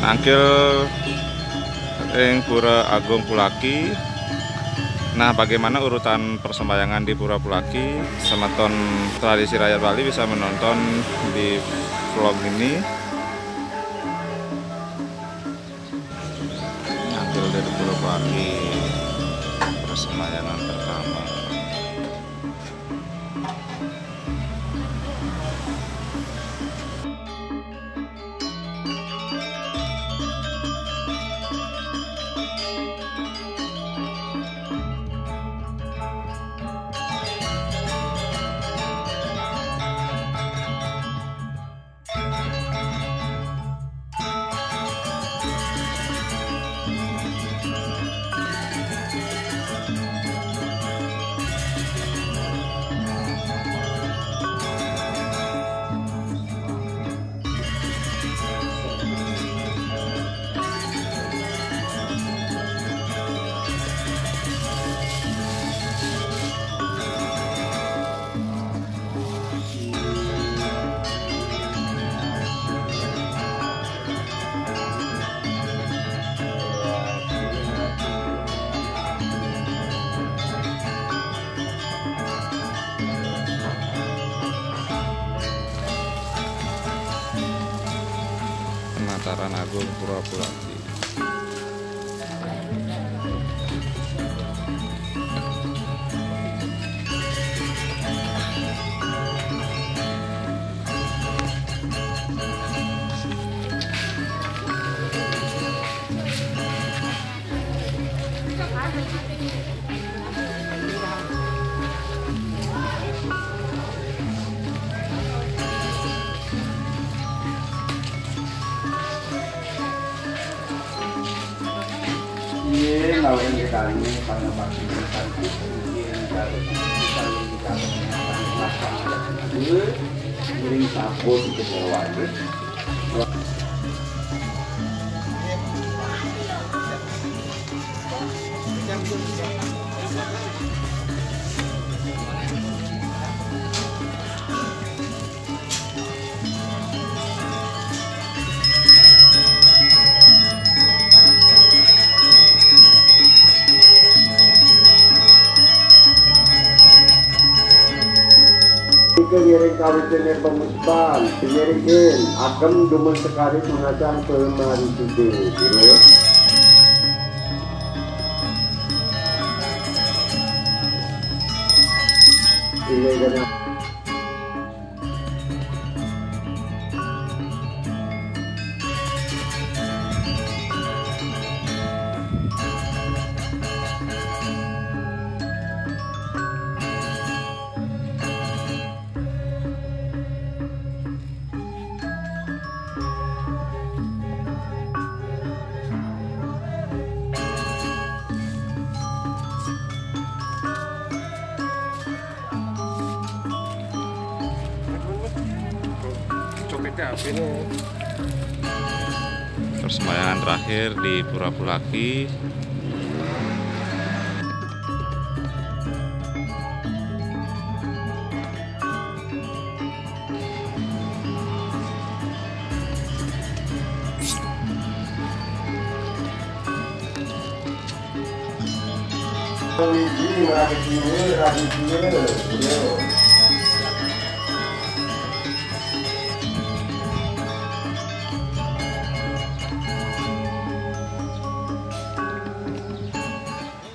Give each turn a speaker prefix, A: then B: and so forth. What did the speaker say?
A: Angkil ing Pura Agung Pulaki. Nah, bagaimana urutan persembahyangan di Pura Pulaki? Semeton tradisi rakyat Bali bisa menonton di vlog ini. Angkil dari Pura Pulaki, persembahyangan pertama. Penataran Agung Pura Pulaki.
B: Iya, lawan kami karena pasti cantik mungkin kalau kita miring sabun itu berwarna. Keliring kawitannya pemusban, penyeringin, akan demen sekali mengajar pemari sude, terus. Ini kan.
A: Persembahyangan terakhir di Pura Pulaki.
B: Ini